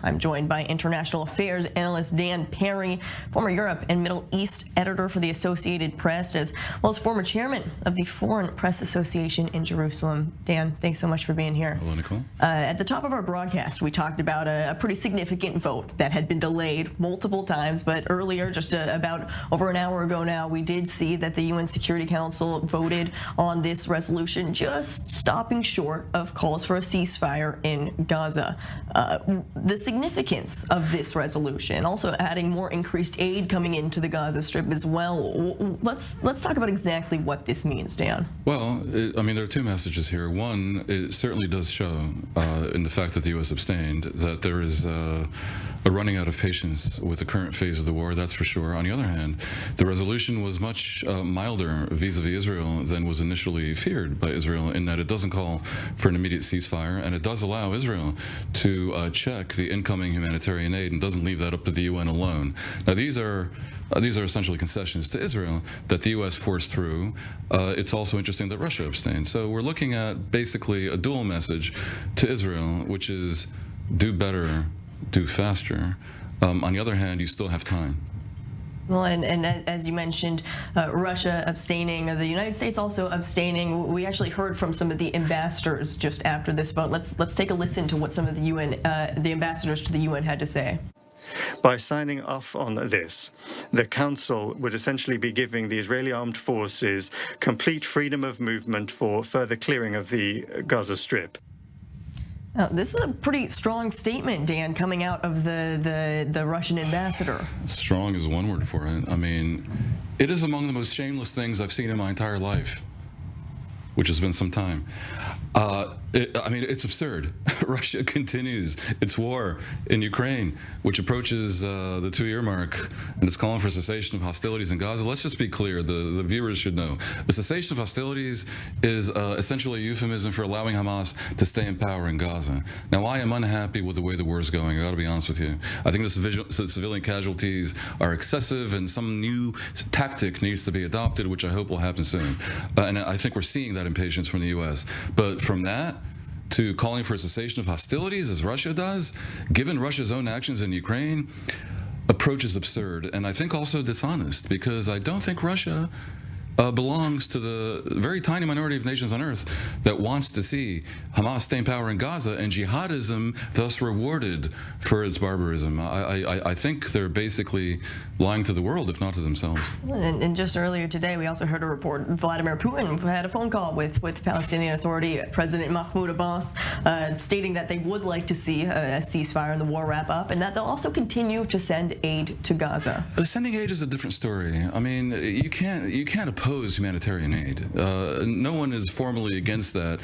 I'm joined by international affairs analyst Dan Perry, former Europe and Middle East editor for the Associated Press, as well as former chairman of the Foreign Press Association in Jerusalem. Dan, thanks so much for being here. Hello, Nicole. At the top of our broadcast, we talked about a pretty significant vote that had been delayed multiple times, but earlier, just about over an hour ago now, we did see that the UN Security Council voted on this resolution, just stopping short of calls for a ceasefire in Gaza. The significance of this resolution, also adding more increased aid coming into the Gaza Strip as well. Let's talk about exactly what this means, Dan. Well, there are two messages here. One, it certainly does show in the fact that the U.S. abstained that there is a running out of patience with the current phase of the war, that's for sure. On the other hand, the resolution was much milder vis-a-vis Israel than was initially feared by Israel, in that it doesn't call for an immediate ceasefire, and it does allow Israel to check the incoming humanitarian aid and doesn't leave that up to the UN alone. Now, these are essentially concessions to Israel that the U.S. forced through. It's also interesting that Russia abstained. So we're looking at basically a dual message to Israel, which is do better, do faster. On the other hand, you still have time. Well, and as you mentioned, Russia abstaining, the United States also abstaining. We actually heard from some of the ambassadors just after this vote. Let's take a listen to what some of the the ambassadors to the UN had to say. By signing off on this, the Council would essentially be giving the Israeli armed forces complete freedom of movement for further clearing of the Gaza Strip. Now, this is a pretty strong statement, Dan, coming out of the Russian ambassador. Strong is one word for it. I mean, it is among the most shameless things I've seen in my entire life, which has been some time. It's absurd. Russia continues its war in Ukraine, which approaches the 2-year mark, and it's calling for cessation of hostilities in Gaza. Let's just be clear, the viewers should know. The cessation of hostilities is essentially a euphemism for allowing Hamas to stay in power in Gaza. Now, I am unhappy with the way the war is going. I got to be honest with you. I think the civilian casualties are excessive, and some new tactic needs to be adopted, which I hope will happen soon. And I think we're seeing that impatience from the U.S. But from that to calling for a cessation of hostilities, as Russia does, given Russia's own actions in Ukraine, approach is absurd, and I think also dishonest, because I don't think Russia belongs to the very tiny minority of nations on earth that wants to see Hamas stay in power in Gaza and jihadism thus rewarded for its barbarism. I think they're basically lying to the world, if not to themselves. And just earlier today, we also heard a report Vladimir Putin had a phone call with the Palestinian Authority President Mahmoud Abbas, stating that they would like to see a ceasefire and the war wrap up, and that they'll also continue to send aid to Gaza. Sending aid is a different story. I mean, you can't oppose humanitarian aid. No one is formally against that.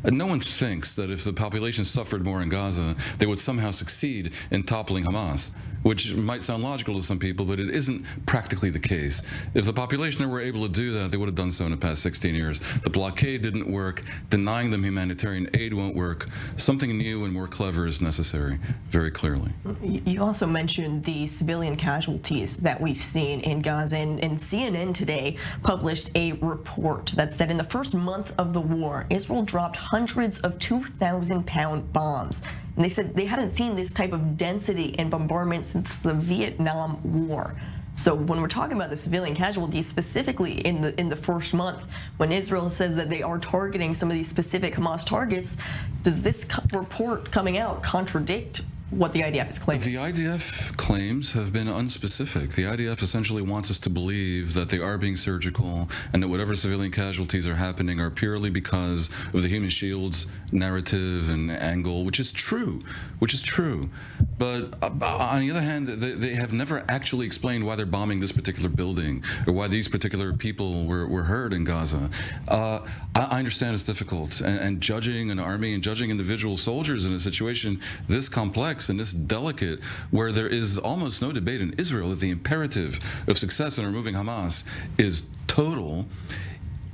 No one thinks that if the population suffered more in Gaza, they would somehow succeed in toppling Hamas, which might sound logical to some people, but it isn't practically the case. If the population were able to do that, they would have done so in the past 16 years. The blockade didn't work. Denying them humanitarian aid won't work. Something new and more clever is necessary, very clearly. You also mentioned the civilian casualties that we've seen in Gaza, and CNN today published a report that said in the first month of the war, Israel dropped hundreds of 2,000-pound bombs. And they said they hadn't seen this type of density and bombardment since the Vietnam War. So when we're talking about the civilian casualties, specifically in the first month, when Israel says that they are targeting some of these specific Hamas targets, does this report coming out contradict what the IDF is claiming? The IDF claims have been unspecific. The IDF essentially wants us to believe that they are being surgical and that whatever civilian casualties are happening are purely because of the human shields narrative and angle, which is true. But on the other hand, they have never actually explained why they're bombing this particular building or why these particular people were hurt in Gaza. I understand it's difficult, and judging an army and judging individual soldiers in a situation this complex and this delicate, where there is almost no debate in Israel that the imperative of success in removing Hamas is total.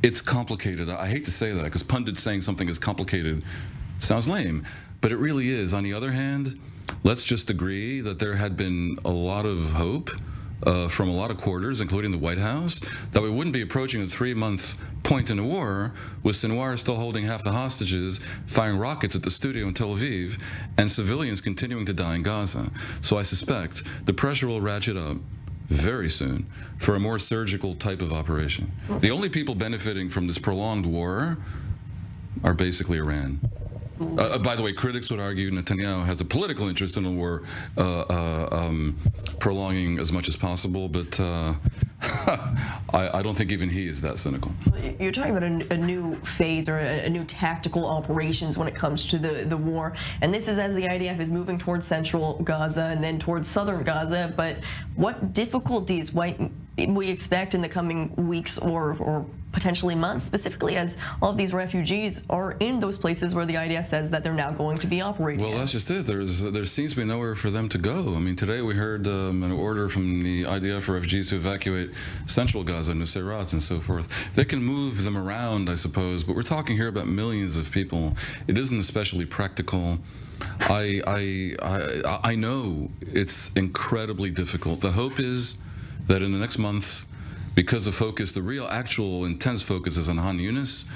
It's complicated. I hate to say that, because pundits saying something is complicated sounds lame, but it really is. On the other hand, let's just agree that there had been a lot of hope from a lot of quarters, including the White House, that we wouldn't be approaching the 3-month point in the war with Sinwar still holding half the hostages, firing rockets at the studio in Tel Aviv, and civilians continuing to die in Gaza. So I suspect the pressure will ratchet up very soon for a more surgical type of operation. The only people benefiting from this prolonged war are basically Iran. By the way, critics would argue Netanyahu has a political interest in the war prolonging as much as possible, but I don't think even he is that cynical. You're talking about a new phase or a new tactical operations when it comes to the war, and this is as the IDF is moving towards central Gaza and then towards southern Gaza, but what difficulties might we expect in the coming weeks or potentially months, specifically as all of these refugees are in those places where the IDF says that they're now going to be operating? Well, that's just it. There seems to be nowhere for them to go. I mean, today we heard an order from the IDF for refugees to evacuate central Gaza, Nuseirat, and so forth. They can move them around, I suppose, but we're talking here about millions of people. It isn't especially practical. I know it's incredibly difficult. The hope is that in the next month, because the focus, the real actual intense focus is on Han Yunis,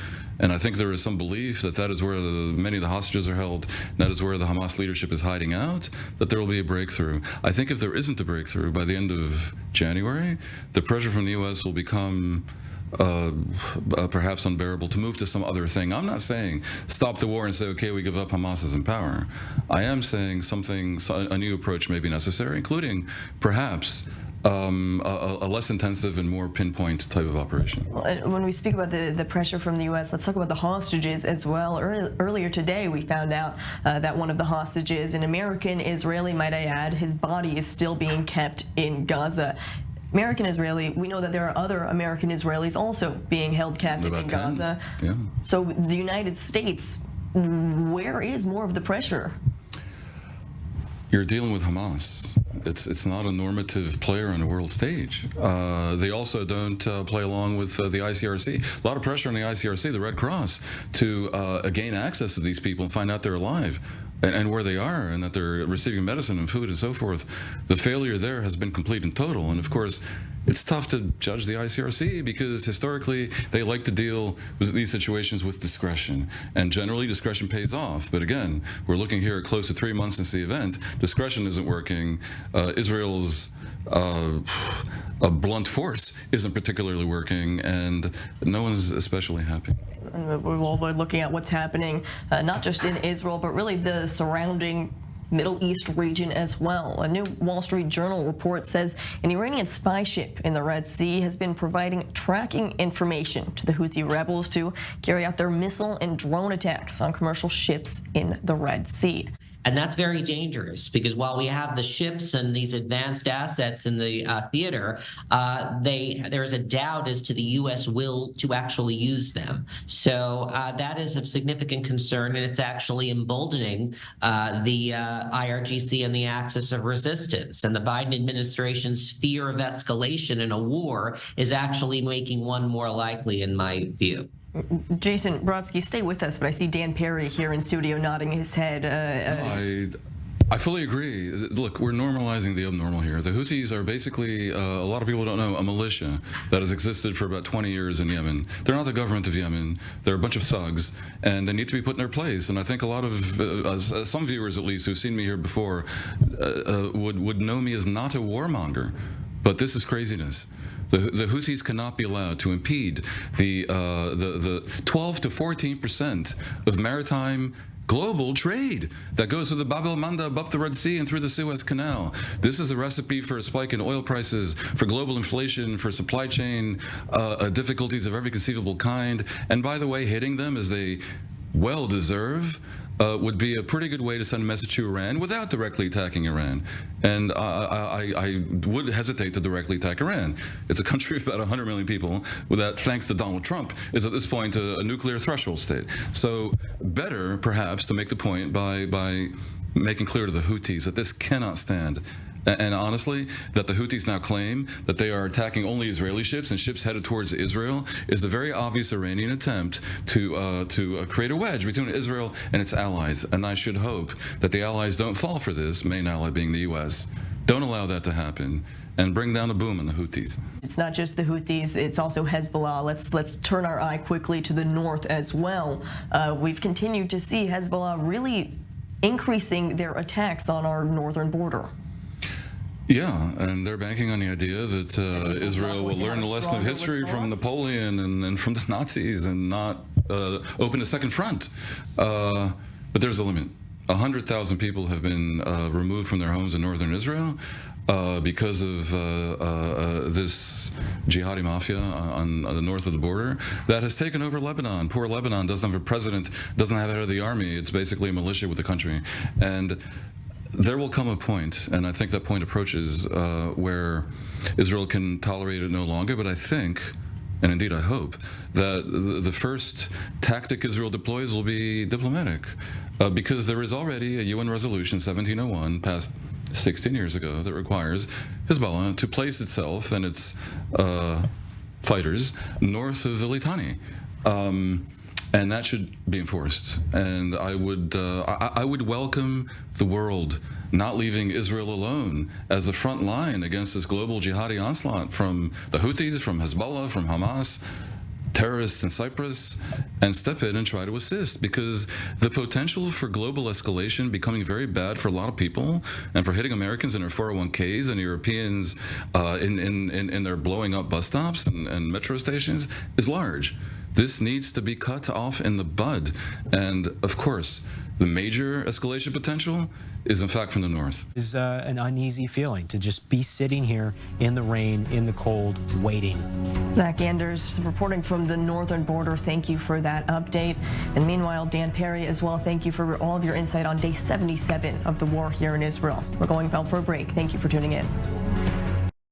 and I think there is some belief that that is where many of the hostages are held, that is where the Hamas leadership is hiding out, that there will be a breakthrough. I think if there isn't a breakthrough by the end of January, the pressure from the U.S. will become perhaps unbearable to move to some other thing. I'm not saying stop the war and say, okay, we give up, Hamas is in power. I am saying a new approach may be necessary, including perhaps a less intensive and more pinpoint type of operation. When we speak about the pressure from the U.S., let's talk about the hostages as well. Earlier today, we found out that one of the hostages, an American Israeli, might I add, his body is still being kept in Gaza. American Israeli, we know that there are other American Israelis also being held captive in Gaza. Yeah. So the United States, where is more of the pressure? You're dealing with Hamas. It's not a normative player on the world stage. They also don't play along with the ICRC. A lot of pressure on the ICRC, the Red Cross, to gain access to these people and find out they're alive and where they are and that they're receiving medicine and food and so forth. The failure there has been complete and total. And of course, it's tough to judge the ICRC because historically they like to deal with these situations with discretion. And generally discretion pays off. But again, we're looking here at close to 3 months since the event. Discretion isn't working. Israel's a blunt force isn't particularly working, and no one's especially happy. We're looking at what's happening, not just in Israel, but really the surrounding Middle East region as well. A new Wall Street Journal report says an Iranian spy ship in the Red Sea has been providing tracking information to the Houthi rebels to carry out their missile and drone attacks on commercial ships in the Red Sea. And that's very dangerous because while we have the ships and these advanced assets in the theater, there is a doubt as to the U.S. will to actually use them. So that is of significant concern, and it's actually emboldening the IRGC and the axis of resistance. And the Biden administration's fear of escalation in a war is actually making one more likely, in my view. Jason Brodsky, stay with us, but I see Dan Perry here in studio nodding his head. I fully agree. Look, we're normalizing the abnormal here. The Houthis are basically, a lot of people don't know, a militia that has existed for about 20 years in Yemen. They're not the government of Yemen. They're a bunch of thugs, and they need to be put in their place. And I think a lot of, some viewers at least, who've seen me here before, would know me as not a warmonger. But this is craziness. The Houthis cannot be allowed to impede the 12 to 14% of maritime global trade that goes through the Bab el-Mandeb, up the Red Sea, and through the Suez Canal. This is a recipe for a spike in oil prices, for global inflation, for supply chain difficulties of every conceivable kind. And by the way, hitting them as they well deserve would be a pretty good way to send a message to Iran without directly attacking Iran. And I would hesitate to directly attack Iran. It's a country of about 100 million people that, thanks to Donald Trump, is at this point a nuclear threshold state. So better, perhaps, to make the point by making clear to the Houthis that this cannot stand. And honestly, that the Houthis now claim that they are attacking only Israeli ships and ships headed towards Israel is a very obvious Iranian attempt to create a wedge between Israel and its allies. And I should hope that the allies don't fall for this, main ally being the U.S., Don't allow that to happen, and bring down the boom on the Houthis. It's not just the Houthis, it's also Hezbollah. Let's turn our eye quickly to the north as well. We've continued to see Hezbollah really increasing their attacks on our northern border. Yeah, and they're banking on the idea that Israel will learn the lesson of history from Napoleon and from the Nazis and not open a second front. But there's a limit. 100,000 people have been removed from their homes in northern Israel because of this jihadi mafia on the north of the border that has taken over Lebanon. Poor Lebanon doesn't have a president, doesn't have head of the army. It's basically a militia with the country. And there will come a point, and I think that point approaches, where Israel can tolerate it no longer. But I think, and indeed I hope, that the first tactic Israel deploys will be diplomatic, because there is already a UN resolution 1701 passed 16 years ago that requires Hezbollah to place itself and its fighters north of the Litani. And that should be enforced. And I would welcome the world not leaving Israel alone as a front line against this global jihadi onslaught from the Houthis, from Hezbollah, from Hamas, terrorists in Cyprus, and step in and try to assist, because the potential for global escalation becoming very bad for a lot of people and for hitting Americans in their 401ks and Europeans in their blowing up bus stops and metro stations is large. This needs to be cut off in the bud. And of course, the major escalation potential is in fact from the north. It's an uneasy feeling to just be sitting here in the rain, in the cold, waiting. Zach Anders reporting from the northern border. Thank you for that update. And meanwhile, Dan Perry as well, thank you for all of your insight on day 77 of the war here in Israel. We're going out for a break. Thank you for tuning in.